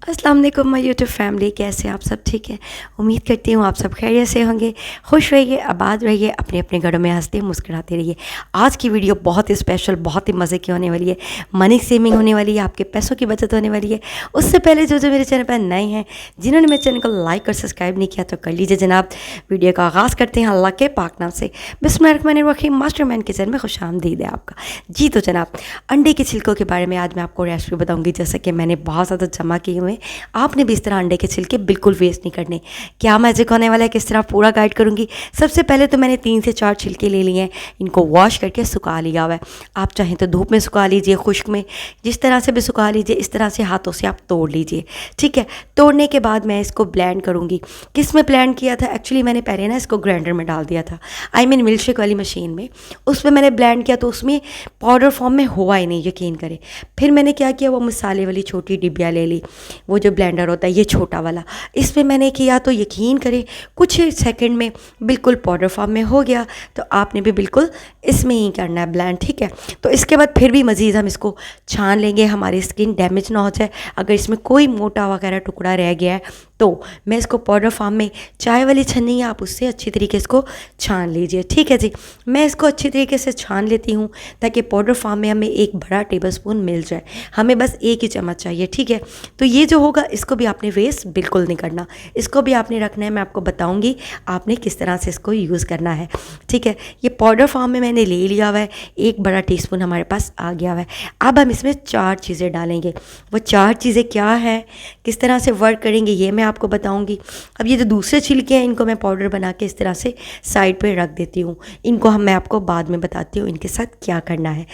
अस्सलाम वालेकुम my YouTube family, कैसे हैं आप सब? ठीक है, उम्मीद करती हूँ आप सब खैरियत से होंगे। खुश रहिए, आबाद रहिए, अपने अपने घरों में हंसते मुस्कुराते रहिए। आज की वीडियो बहुत ही स्पेशल, बहुत ही मज़े की होने वाली है। मनी सेविंग होने वाली है, आपके पैसों की बचत होने वाली है। उससे पहले जो जो मेरे चैनल पर नए हैं, जिन्होंने मेरे चैनल को लाइक और सब्सक्राइब नहीं किया तो कर लीजिए जनाब। वीडियो का आगाज़ करते हैं अल्लाह के पाक नाम से। बिस्मिल्लाहिर्रहमानिर्रहीम। मास्टरमाइंड किचन में खुशामदीद है आपका। जी तो जनाब, अंडे के छिलकों के बारे में आज मैं आपको रेसिपी बताऊँगी। जैसे कि मैंने बहुत ज़्यादा जमा किए हुए, आपने भी इस तरह अंडे के छिलके बिल्कुल वेस्ट नहीं करने। क्या मैजिक होने वाला है, किस तरह पूरा गाइड करूंगी। सबसे पहले तो मैंने 3 से 4 छिलके ले लिए हैं, इनको वॉश करके सुखा लिया हुआ है। आप चाहें तो धूप में सुखा लीजिए, खुश्क में, जिस तरह से भी सुखा लीजिए। इस तरह से हाथों से आप तोड़ लीजिए, ठीक है। तोड़ने के बाद मैं इसको ब्लेंड करूँगी। किस में ब्लेंड किया था? एक्चुअली मैंने पहले ना इसको ग्राइंडर में डाल दिया था, आई मीन मिल्कशेक वाली मशीन में। उसमें मैंने ब्लेंड किया तो उसमें पाउडर फॉर्म में हुआ ही नहीं, यकीन करें। फिर मैंने क्या किया, वो मसाले वाली छोटी डिबिया ले ली, वो जो ब्लेंडर होता है ये छोटा वाला, इसमें मैंने किया तो यकीन करें कुछ सेकंड में बिल्कुल पाउडर फॉर्म में हो गया। तो आपने भी बिल्कुल इसमें ही करना है ब्लेंड, ठीक है। तो इसके बाद फिर भी मज़ीद हम इसको छान लेंगे, हमारी स्किन डैमेज ना हो जाए। अगर इसमें कोई मोटा वगैरह टुकड़ा रह गया है तो मैं इसको पाउडर फॉर्म में, चाय वाली छन्नी है, आप उससे अच्छी तरीके से इसको छान लीजिए, ठीक है जी। मैं इसको अच्छी तरीके से छान लेती हूँ ताकि पाउडर फॉर्म में हमें एक बड़ा टेबलस्पून मिल जाए। हमें बस एक ही चम्मच चाहिए, ठीक है। तो ये जो होगा इसको भी आपने वेस्ट बिल्कुल नहीं करना, इसको भी आपने रखना है। मैं आपको बताऊंगी आपने किस तरह से इसको यूज़ करना है, ठीक है। ये पाउडर फॉर्म में मैंने ले लिया हुआ है, एक बड़ा टीस्पून हमारे पास आ गया हुआ है। अब हम इसमें 4 चीज़ें डालेंगे। वो 4 चीज़ें क्या है, किस तरह से वर्क करेंगे, ये मैं आपको बताऊंगी। अब ये जो दूसरे छिलके हैं इनको मैं पाउडर बना के इस तरह से साइड पे रख देती हूँ। इनको मैं आपको बाद में बताती हूँ इनके साथ क्या करना है।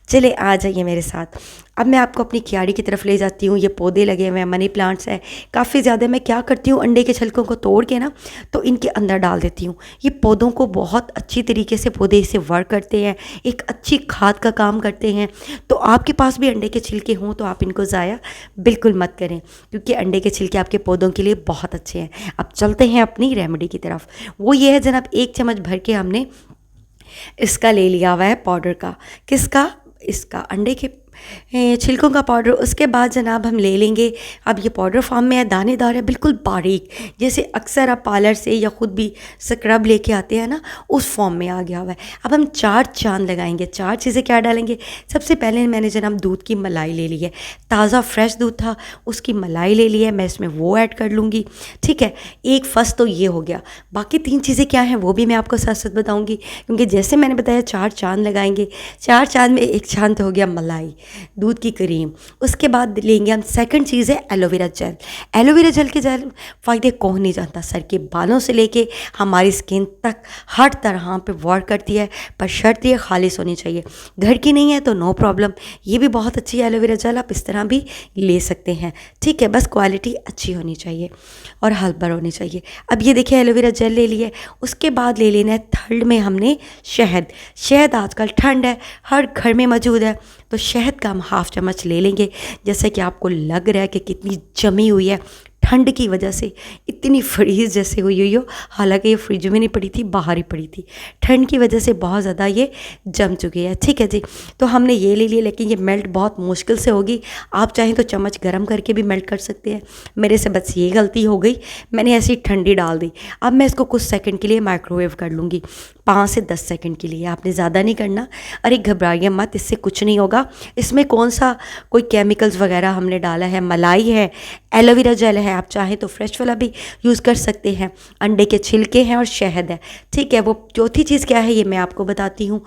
चले आ जाइए मेरे साथ। अब मैं आपको अपनी क्यारी की तरफ ले जाती हूँ। ये पौधे लगे हुए हैं, मनी प्लांट्स हैं काफ़ी ज़्यादा। मैं क्या करती हूँ, अंडे के छिलकों को तोड़ के ना तो इनके अंदर डाल देती हूँ। ये पौधों को बहुत अच्छी तरीके से पौधे इसे वर्क करते हैं, एक अच्छी खाद का काम करते हैं। तो आपके पास भी अंडे के छिलके हों तो आप इनको ज़ाया बिल्कुल मत करें, क्योंकि अंडे के छिलके आपके पौधों के लिए बहुत अच्छे हैं। अब चलते हैं अपनी रेमेडी की तरफ। वो ये है जनाब, 1 चम्मच भर के हमने इसका ले लिया हुआ है पाउडर का। किसका? इसका, अंडे के छिलकों का पाउडर। उसके बाद जनाब हम ले लेंगे, अब ये पाउडर फॉर्म में है, दानेदार है, बिल्कुल बारीक, जैसे अक्सर आप पार्लर से या ख़ुद भी स्क्रब लेके आते हैं ना, उस फॉर्म में आ गया हुआ है। अब हम 4 चांद लगाएंगे। 4 चीज़ें क्या डालेंगे? सबसे पहले मैंने जनाब दूध की मलाई ले ली है, ताज़ा फ्रेश दूध था, उसकी मलाई ले ली है, मैं इसमें वो ऐड कर लूँगी, ठीक है। एक फर्स्ट तो ये हो गया। बाकी 3 चीज़ें क्या हैं वो भी मैं आपको साथ साथ बताऊँगी, क्योंकि जैसे मैंने बताया 4 चांद लगाएंगे। 4 चांद में एक चांद हो गया मलाई, दूध की क्रीम। उसके बाद लेंगे हम सेकंड चीज़ है एलोवेरा जेल। एलोवेरा जेल के जेल फ़ायदे कौन नहीं जानता, सर के बालों से लेके हमारी स्किन तक हर तरह पे वर्क करती है, पर शर्त ये खालिश होनी चाहिए। घर की नहीं है तो नो प्रॉब्लम, ये भी बहुत अच्छी है एलोवेरा जेल, आप इस तरह भी ले सकते हैं, ठीक है। बस क्वालिटी अच्छी होनी चाहिए और हल्बर होनी चाहिए। अब ये देखिए एलोवेरा जेल ले लिए। उसके बाद ले लेना है थर्ड में हमने शहद। शहद आजकल ठंड है, हर घर में मौजूद है, तो शहद का हम 1/2 चम्मच ले लेंगे। जैसे कि आपको लग रहा है कि कितनी जमी हुई है, ठंड की वजह से इतनी फ्रीज जैसे हुई हो, हालांकि ये फ्रिज में नहीं पड़ी थी, बाहर ही पड़ी थी। ठंड की वजह से बहुत ज़्यादा ये जम चुकी है, ठीक है जी। तो हमने ये ले लिया, लेकिन ये मेल्ट बहुत मुश्किल से होगी। आप चाहें तो चम्मच गर्म करके भी मेल्ट कर सकते हैं। मेरे से बस ये गलती हो गई, मैंने ऐसी ठंडी डाल दी। अब मैं इसको कुछ सेकंड के लिए माइक्रोवेव कर लूँगी, 5 से 10 सेकंड के लिए, आपने ज़्यादा नहीं करना। अरे घबराइए मत, इससे कुछ नहीं होगा। इसमें कौन सा कोई केमिकल्स वगैरह हमने डाला है, मलाई है, एलोवेरा जेल है, आप चाहें तो फ्रेश वाला भी यूज़ कर सकते हैं, अंडे के छिलके हैं और शहद है, ठीक है। वो चौथी चीज़ क्या है ये मैं आपको बताती हूँ।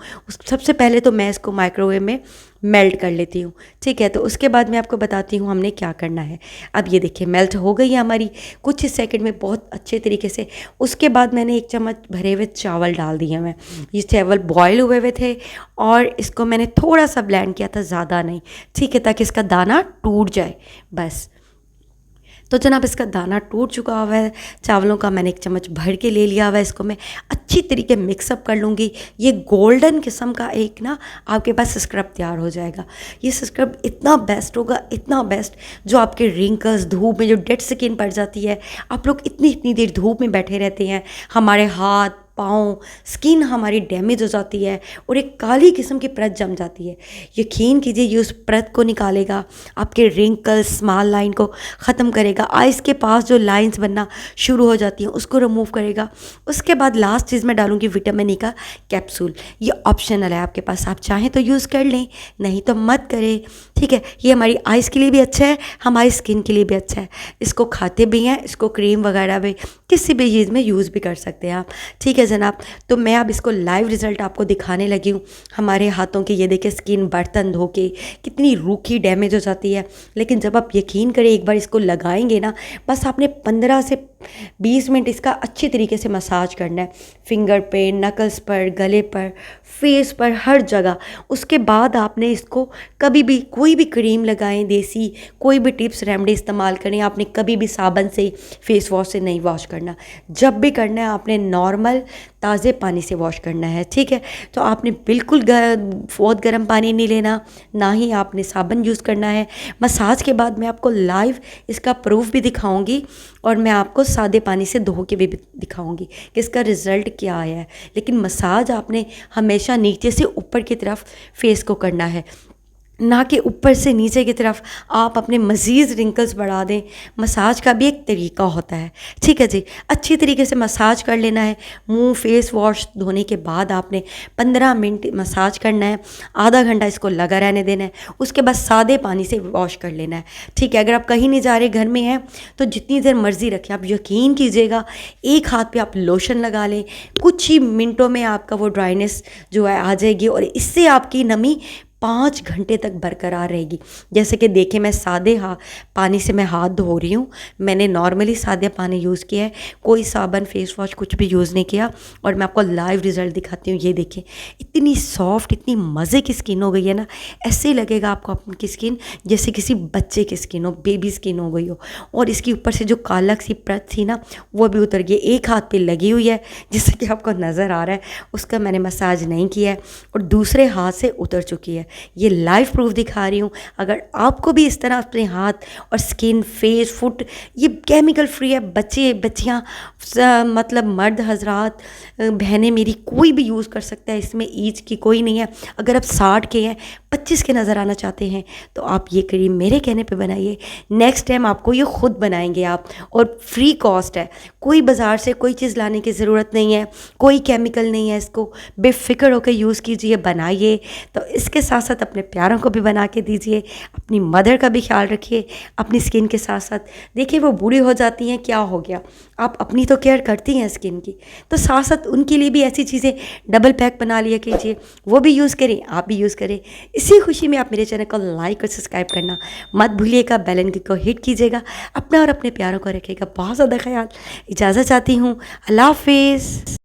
सबसे पहले तो मैं इसको माइक्रोवेव में मेल्ट कर लेती हूँ, ठीक है। तो उसके बाद मैं आपको बताती हूँ हमने क्या करना है। अब ये देखिए मेल्ट हो गई है हमारी कुछ ही सेकंड में बहुत अच्छे तरीके से। उसके बाद मैंने 1 चम्मच भरे हुए चावल डाल दिए हैं। ये चावल बॉयल हुए हुए थे और इसको मैंने थोड़ा सा ब्लेंड किया था, ज़्यादा नहीं, ठीक है, ताकि इसका दाना टूट जाए बस। तो जनाब इसका दाना टूट चुका हुआ है चावलों का, मैंने 1 चम्मच भर के ले लिया हुआ है। इसको मैं अच्छी तरीके मिक्सअप कर लूँगी। ये गोल्डन किस्म का एक ना आपके पास स्क्रब तैयार हो जाएगा। ये स्क्रब इतना बेस्ट होगा, इतना बेस्ट, जो आपके रिंकल्स, धूप में जो डेड स्किन पड़ जाती है, आप लोग इतनी इतनी देर धूप में बैठे रहते हैं, हमारे हाथ पाँव, स्किन हमारी डैमेज हो जाती है और एक काली किस्म की परत जम जाती है। यकीन कीजिए ये उस परत को निकालेगा, आपके रिंकल्स, स्मॉल लाइन को ख़त्म करेगा, आइज़ के पास जो लाइंस बनना शुरू हो जाती हैं उसको रिमूव करेगा। उसके बाद लास्ट चीज़ मैं डालूँगी विटामिन ई का कैप्सूल। ये ऑप्शनल है आपके पास, आप चाहें तो यूज़ कर लें, नहीं तो मत करें, ठीक है। ये हमारी आइज़ के लिए भी अच्छा है, हमारी स्किन के लिए भी अच्छा है। इसको खाते भी हैं, इसको क्रीम वगैरह भी किसी भी चीज़ में यूज़ भी कर सकते हैं आप, ठीक है जनाब। तो मैं अब इसको लाइव रिज़ल्ट आपको दिखाने लगी हूँ। हमारे हाथों की ये देखिए स्किन बर्तन धो के कितनी रूखी डैमेज हो जाती है, लेकिन जब आप यकीन करें एक बार इसको लगाएंगे ना, बस आपने 15 से 20 मिनट इसका अच्छी तरीके से मसाज करना है, फिंगर पे, नकल्स पर, गले पर, फेस पर, हर जगह। उसके बाद आपने इसको कभी भी कोई भी क्रीम लगाएं, देसी कोई भी टिप्स रेमेडी इस्तेमाल करें, आपने कभी भी साबुन से, फेस वॉश से नहीं वॉश करना। जब भी करना है आपने नॉर्मल ताज़े पानी से वॉश करना है, ठीक है। तो आपने बिल्कुल बहुत गर्म पानी नहीं लेना, ना ही आपने साबुन यूज़ करना है। मसाज के बाद मैं आपको लाइव इसका प्रूफ भी दिखाऊंगी और मैं आपको सादे पानी से धो के भी दिखाऊंगी कि इसका रिज़ल्ट क्या आया है। लेकिन मसाज आपने हमेशा नीचे से ऊपर की तरफ फेस को करना है, ना कि ऊपर से नीचे की तरफ आप अपने मज़ीद रिंकल्स बढ़ा दें। मसाज का भी एक तरीका होता है, ठीक है जी। अच्छी तरीके से मसाज कर लेना है। मुंह फेस वॉश धोने के बाद आपने 15 मिनट मसाज करना है, आधा घंटा इसको लगा रहने देना है। उसके बाद सादे पानी से वॉश कर लेना है, ठीक है। अगर आप कहीं नहीं जा रहे, घर में हैं, तो जितनी देर मर्ज़ी रखें। आप यकीन कीजिएगा एक हाथ पे आप लोशन लगा लें, कुछ ही मिनटों में आपका वो ड्राइनेस जो है आ जाएगी और इससे आपकी नमी 5 घंटे तक बरकरार रहेगी। जैसे कि देखें, मैं सादे पानी से मैं हाथ धो रही हूँ। मैंने नॉर्मली सादे पानी यूज़ किया है, कोई साबुन, फेस वॉश कुछ भी यूज़ नहीं किया। और मैं आपको लाइव रिज़ल्ट दिखाती हूँ। ये देखें, इतनी सॉफ्ट, इतनी मज़े की स्किन हो गई है ना। ऐसे लगेगा आपको आपकी स्किन जैसे किसी बच्चे की स्किन हो, बेबी स्किन हो गई हो। और इसकी ऊपर से जो कालक सी परत थी ना, वो भी उतर गई। एक हाथ पे लगी हुई है, जैसे कि आपको नज़र आ रहा है, उसका मैंने मसाज नहीं किया है, और दूसरे हाथ से उतर चुकी है। ये लाइव प्रूफ दिखा रही हूँ। अगर आपको भी इस तरह अपने हाथ और स्किन, फेस, फुट ये केमिकल फ्री है, बच्चे बच्चियाँ, मतलब मर्द हजरात, बहनें मेरी, कोई भी यूज़ कर सकता है, इसमें ईज की कोई नहीं है। अगर आप 60 के हैं, 25 के नज़र आना चाहते हैं, तो आप ये क्रीम मेरे कहने पे बनाइए। नेक्स्ट टाइम आपको ये खुद बनाएंगे आप, और फ्री कॉस्ट है। कोई बाज़ार से कोई चीज़ लाने की ज़रूरत नहीं है, कोई केमिकल नहीं है। इसको बेफिक्र होकर यूज़ कीजिए, बनाइए। तो इसके साथ साथ अपने प्यारों को भी बना के दीजिए, अपनी मदर का भी ख्याल रखिए अपनी स्किन के साथ साथ। देखिए वो बूढ़ी हो जाती हैं, क्या हो गया, आप अपनी तो केयर करती हैं स्किन की, तो साथ साथ उनके लिए भी ऐसी चीज़ें डबल पैक बना लिया कीजिए, वो भी यूज़ करें, आप भी यूज़ करें। इसी खुशी में आप मेरे चैनल को लाइक और सब्सक्राइब करना मत भूलिएगा, बेल आइकन को हिट कीजिएगा। अपना और अपने प्यारों को रखिएगा बहुत ज़्यादा ख्याल। इजाज़त चाहती हूँ, अल्लाह हाफिज़।